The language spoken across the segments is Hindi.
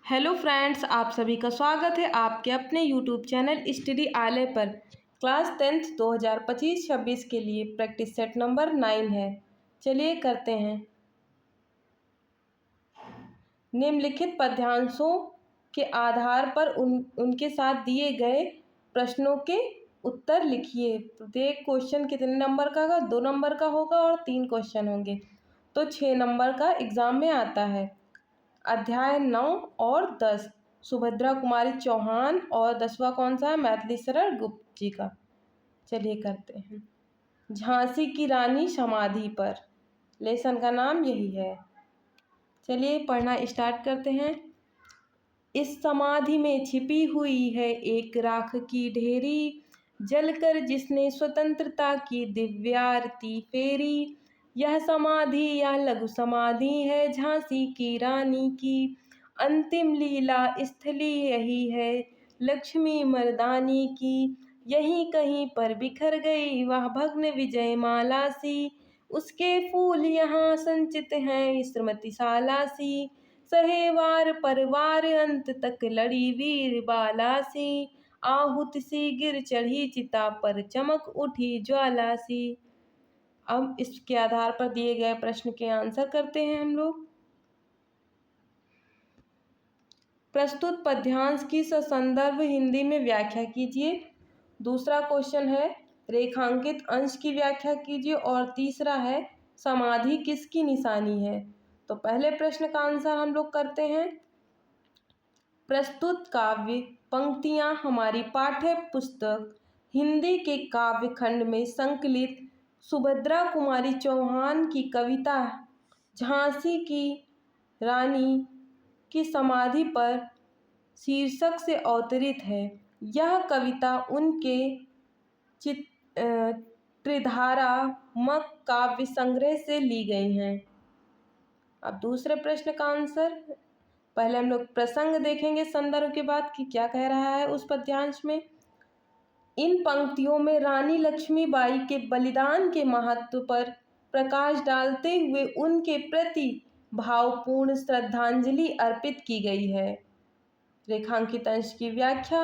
हेलो फ्रेंड्स, आप सभी का स्वागत है आपके अपने यूट्यूब चैनल स्टडी आलय पर। क्लास 10th 2025-26 के लिए प्रैक्टिस सेट नंबर 9 है। चलिए करते हैं। निम्नलिखित पद्यांशों के आधार पर उनके साथ दिए गए प्रश्नों के उत्तर लिखिए। प्रत्येक क्वेश्चन कितने नंबर का होगा? 2 नंबर का होगा और 3 क्वेश्चन होंगे, तो 6 नंबर का एग्जाम में आता है। अध्याय 9 और 10 सुभद्रा कुमारी चौहान और 10वां कौन सा है? मैथिली शरण गुप्त जी का। चलिए करते हैं। झांसी की रानी समाधि पर, लेसन का नाम यही है। चलिए पढ़ना स्टार्ट करते हैं। इस समाधि में छिपी हुई है एक राख की ढेरी, जलकर जिसने स्वतंत्रता की दिव्यारती फेरी। यह समाधि या लघु समाधि है झांसी की रानी की, अंतिम लीला स्थली यही है लक्ष्मी मर्दानी की। यहीं कहीं पर बिखर गई वह भग्न विजय माला सी, उसके फूल यहाँ संचित हैं स्मृतिशाला सी। सहे वार पर वार अंत तक लड़ी वीर बाला सी, आहुत सी गिर चढ़ी चिता पर चमक उठी ज्वाला सी। अब इसके आधार पर दिए गए प्रश्न के आंसर करते हैं हम लोग। प्रस्तुत पद्यांश की ससंदर्भ हिंदी में व्याख्या कीजिए। दूसरा क्वेश्चन है रेखांकित अंश की व्याख्या कीजिए और तीसरा है समाधि किसकी निशानी है। तो पहले प्रश्न का आंसर हम लोग करते हैं। प्रस्तुत काव्य पंक्तियां हमारी पाठ्य पुस्तक हिंदी के काव्य खंड में संकलित सुभद्रा कुमारी चौहान की कविता झांसी की रानी की समाधि पर शीर्षक से अवतरित है। यह कविता उनके त्रिधारात्मक काव्य संग्रह से ली गई हैं। अब दूसरे प्रश्न का आंसर, पहले हम लोग प्रसंग देखेंगे संदर्भ के बाद कि क्या कह रहा है उस पद्यांश में। इन पंक्तियों में रानी लक्ष्मीबाई के बलिदान के महत्व पर प्रकाश डालते हुए उनके प्रति भावपूर्ण श्रद्धांजलि अर्पित की गई है। रेखांकित अंश की व्याख्या,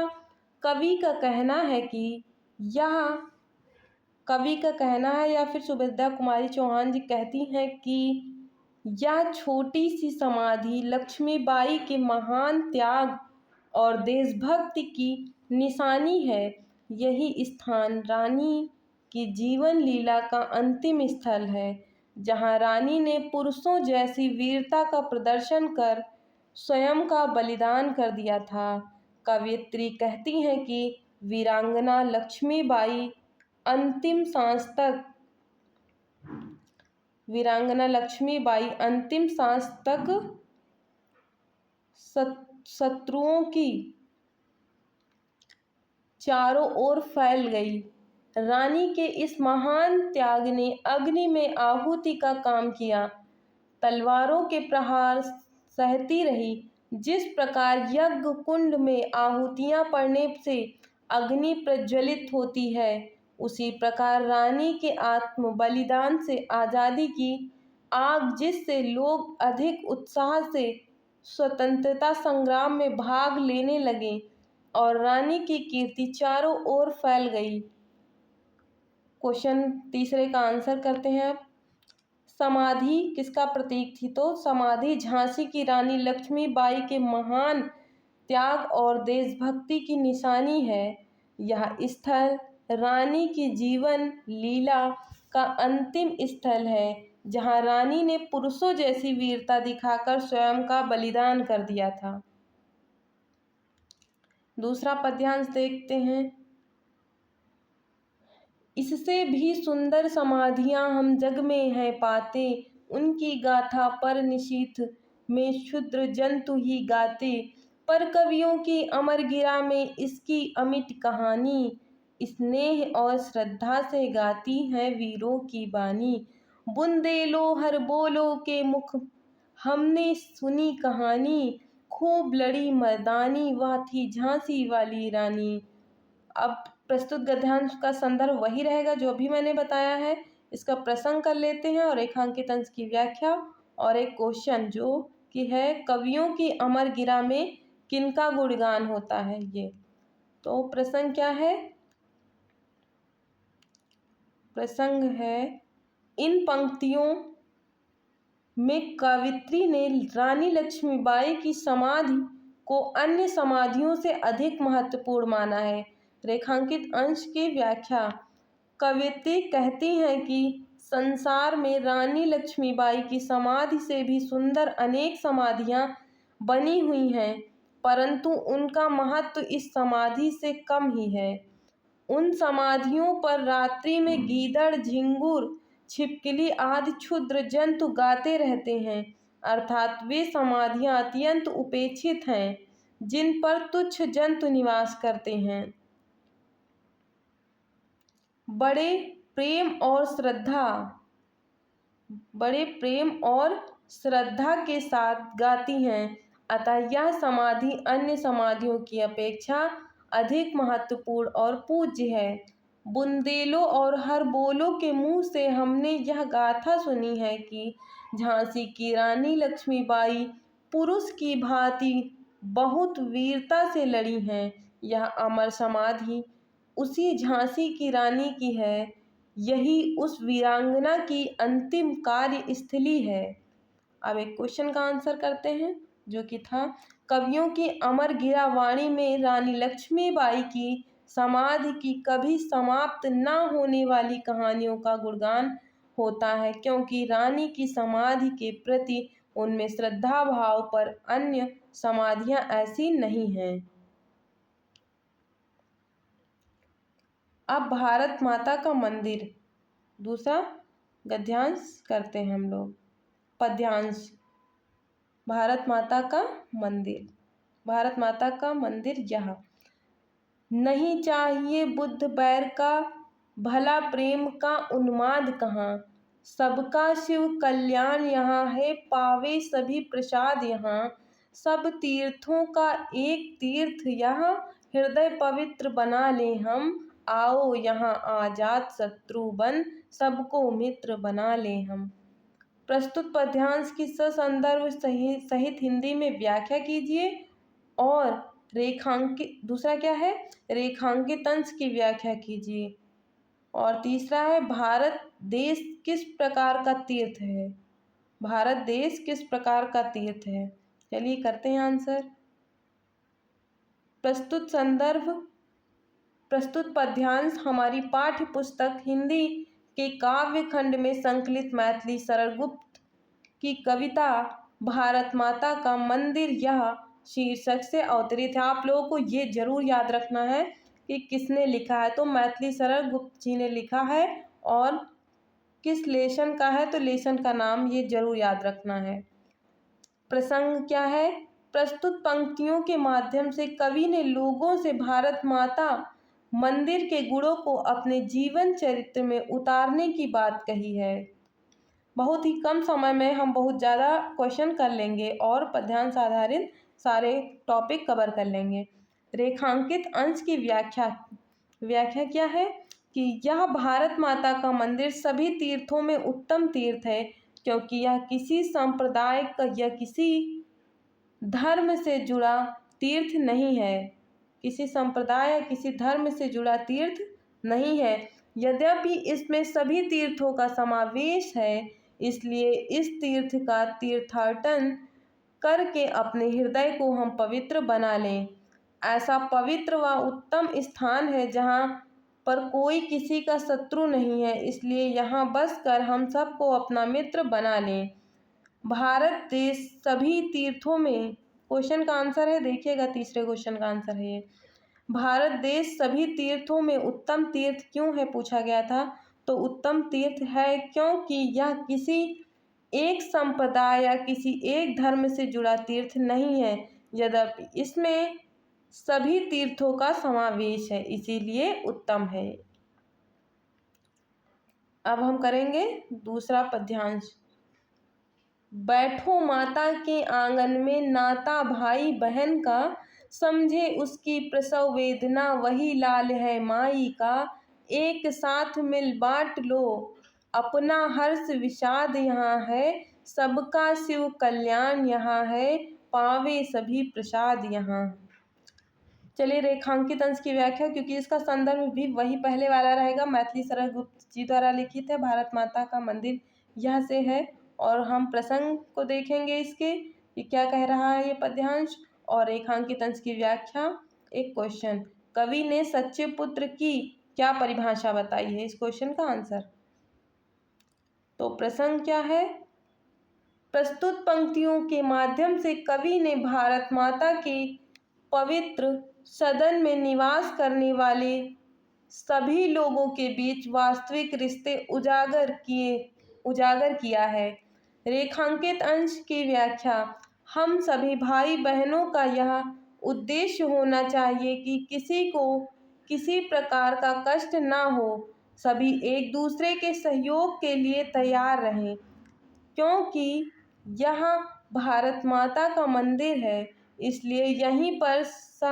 कवि का कहना है कि या फिर सुभद्रा कुमारी चौहान जी कहती हैं कि यह छोटी सी समाधि लक्ष्मीबाई के महान त्याग और देशभक्ति की निशानी है। यही स्थान रानी की जीवन लीला का अंतिम स्थल है, जहां रानी ने पुरुषों जैसी वीरता का प्रदर्शन कर स्वयं का बलिदान कर दिया था। कवयित्री कहती हैं कि वीरांगना लक्ष्मीबाई अंतिम सांस तक शत्रुओं की चारों ओर फैल गई। रानी के इस महान त्याग ने अग्नि में आहुति का काम किया, तलवारों के प्रहार सहती रही। जिस प्रकार यज्ञ कुंड में आहुतियां पड़ने से अग्नि प्रज्वलित होती है, उसी प्रकार रानी के आत्म बलिदान से आज़ादी की आग, जिससे लोग अधिक उत्साह से स्वतंत्रता संग्राम में भाग लेने लगे और रानी की कीर्ति चारों ओर फैल गई। क्वेश्चन तीसरे का आंसर करते हैं अब। समाधि किसका प्रतीक थी? तो समाधि झांसी की रानी लक्ष्मीबाई के महान त्याग और देशभक्ति की निशानी है। यह स्थल रानी की जीवन लीला का अंतिम स्थल है, जहां रानी ने पुरुषों जैसी वीरता दिखाकर स्वयं का बलिदान कर दिया था। दूसरा पद्यांश देखते हैं। इससे भी सुंदर समाधियां हम जग में हैं पाते, उनकी गाथा पर निशीथ में क्षुद्र जंतु ही गाते। पर कवियों की अमर गिरा में इसकी अमिट कहानी, स्नेह और श्रद्धा से गाती है वीरों की बानी। बुंदेलो हर बोलो के मुख हमने सुनी कहानी, खूब लड़ी मर्दानी वह थी झांसी वाली रानी। अब प्रस्तुत गद्यांश का संदर्भ वही रहेगा जो अभी मैंने बताया है। इसका प्रसंग कर लेते हैं और रेखांकित अंश की व्याख्या और एक क्वेश्चन जो की है कवियों की अमर गिरा में किनका गुणगान होता है ये। तो प्रसंग क्या है, प्रसंग है इन पंक्तियों में कवित्री ने रानी लक्ष्मीबाई की समाधि को अन्य समाधियों से अधिक महत्वपूर्ण माना है। रेखांकित अंश की व्याख्या, कवित्री कहती हैं कि संसार में रानी लक्ष्मीबाई की समाधि से भी सुंदर अनेक समाधियां बनी हुई हैं, परंतु उनका महत्व इस समाधि से कम ही है। उन समाधियों पर रात्रि में गीदड़, झिंगुर, छिपकली आदि क्षुद्र जंतु गाते रहते हैं, अर्थात वे समाधियां अत्यंत उपेक्षित हैं जिन पर तुच्छ जंतु निवास करते हैं। बड़े प्रेम और श्रद्धा के साथ गाती हैं, अतः यह समाधि अन्य समाधियों की अपेक्षा अधिक महत्वपूर्ण और पूज्य है। बुंदेलों और हरबोलों के मुंह से हमने यह गाथा सुनी है कि झांसी की रानी लक्ष्मीबाई पुरुष की भांति बहुत वीरता से लड़ी हैं। यह अमर समाधि उसी झांसी की रानी की है, यही उस वीरांगना की अंतिम कार्य स्थली है। अब एक क्वेश्चन का आंसर करते हैं जो कि था कवियों की अमर गिरा वाणी में रानी लक्ष्मीबाई की समाधि की कभी समाप्त न होने वाली कहानियों का गुणगान होता है, क्योंकि रानी की समाधि के प्रति उनमें श्रद्धा भाव पर अन्य समाधियां ऐसी नहीं हैं। अब भारत माता का मंदिर, दूसरा गद्यांश करते हैं हम लोग। पद्यांश, भारत माता का मंदिर। भारत माता का मंदिर यह, नहीं चाहिए बुद्ध बैर का, भला प्रेम का उन्माद कहाँ, सबका शिव कल्याण यहाँ है, पावे सभी प्रसाद यहाँ, सब तीर्थों का एक तीर्थ यहाँ, हृदय पवित्र बना ले हम, आओ यहाँ आजाद शत्रु बन, सबको मित्र बना ले हम। प्रस्तुत पद्यांश की ससंदर्भ सहित हिंदी में व्याख्या कीजिए और रेखांकित, दूसरा क्या है, रेखांकित अंश की व्याख्या कीजिए। और तीसरा है भारत देश किस प्रकार का तीर्थ है, भारत देश किस प्रकार का तीर्थ है। चलिए करते हैं आंसर। प्रस्तुत संदर्भ, प्रस्तुत पद्यांश हमारी पाठ्य पुस्तक हिंदी के काव्य खंड में संकलित मैथिली सरल गुप्त की कविता भारत माता का मंदिर यह शीर्षक से अवतरित है। आप लोगों को ये जरूर याद रखना है कि किसने लिखा है, तो मैथिली सरल गुप्त जी ने लिखा है और किस लेशन का है, तो लेशन का नाम ये जरूर याद रखना है। प्रसंग क्या है, प्रस्तुत पंक्तियों के माध्यम से कवि ने लोगों से भारत माता मंदिर के गुणों को अपने जीवन चरित्र में उतारने की बात कही है। बहुत ही कम समय में हम बहुत ज़्यादा क्वेश्चन कर लेंगे और पद्यांश आधारित सारे टॉपिक कवर कर लेंगे। रेखांकित अंश की व्याख्या क्या है कि यह भारत माता का मंदिर सभी तीर्थों में उत्तम तीर्थ है, क्योंकि यह किसी संप्रदाय का या किसी धर्म से जुड़ा तीर्थ नहीं है, किसी संप्रदाय या किसी धर्म से जुड़ा तीर्थ नहीं है। यद्यपि इसमें सभी तीर्थों का समावेश है, इसलिए इस तीर्थ का तीर्थाटन करके अपने हृदय को हम पवित्र बना लें। ऐसा पवित्र व उत्तम स्थान है जहाँ पर कोई किसी का शत्रु नहीं है, इसलिए यहाँ बस कर हम सबको अपना मित्र बना लें। भारत देश सभी तीर्थों में, क्वेश्चन का आंसर है, देखिएगा तीसरे क्वेश्चन का आंसर है ये, भारत देश सभी तीर्थों में उत्तम तीर्थ क्यों है पूछा गया था। तो उत्तम तीर्थ है क्योंकि यह किसी एक संप्रदाय या किसी एक धर्म से जुड़ा तीर्थ नहीं है, यद्यपि इसमें सभी तीर्थों का समावेश है, इसीलिए उत्तम है। अब हम करेंगे दूसरा पद्यांश। बैठो माता के आंगन में नाता भाई बहन का, समझे उसकी प्रसव वेदना वही लाल है माई का, एक साथ मिल बांट लो अपना हर्ष विषाद यहाँ है, सबका शिव कल्याण यहाँ है, पावे सभी प्रसाद यहाँ। चलिए रेखांकित अंश की व्याख्या, क्योंकि इसका संदर्भ भी वही पहले वाला रहेगा, मैथिली शरण गुप्त जी द्वारा लिखित है, भारत माता का मंदिर यह से है। और हम प्रसंग को देखेंगे इसके, ये क्या कह रहा है ये पद्यांश, और रेखांकित अंश की व्याख्या। एक क्वेश्चन, कवि ने सच्चे पुत्र की क्या परिभाषा बताई है, इस क्वेश्चन का आंसर। तो प्रसंग क्या है, प्रस्तुत पंक्तियों के माध्यम से कवि ने भारत माता के पवित्र सदन में निवास करने वाले सभी लोगों के बीच वास्तविक रिश्ते उजागर किया है। रेखांकित अंश की व्याख्या, हम सभी भाई बहनों का यह उद्देश्य होना चाहिए कि किसी को किसी प्रकार का कष्ट ना हो, सभी एक दूसरे के सहयोग के लिए तैयार रहें, क्योंकि यहाँ भारत माता का मंदिर है, इसलिए यहीं पर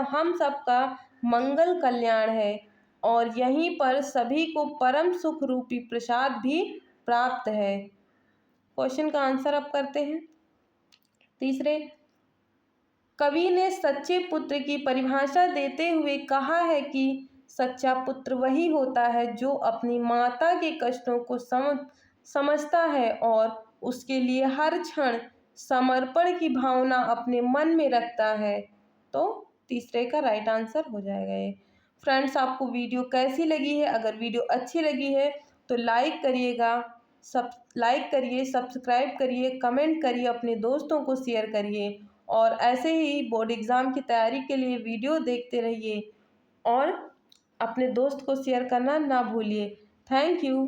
हम सबका मंगल कल्याण है और यहीं पर सभी को परम सुख रूपी प्रसाद भी प्राप्त है। क्वेश्चन का आंसर अब करते हैं। तीसरे, कवि ने सच्चे पुत्र की परिभाषा देते हुए कहा है कि सच्चा पुत्र वही होता है जो अपनी माता के कष्टों को समझता है और उसके लिए हर क्षण समर्पण की भावना अपने मन में रखता है। तो तीसरे का राइट आंसर हो जाएगा ये। फ्रेंड्स, आपको वीडियो कैसी लगी है? अगर वीडियो अच्छी लगी है तो लाइक करिएगा, सब्सक्राइब करिए, कमेंट करिए, अपने दोस्तों को शेयर करिए और ऐसे ही बोर्ड एग्ज़ाम की तैयारी के लिए वीडियो देखते रहिए और अपने दोस्त को शेयर करना ना भूलिए। Thank you.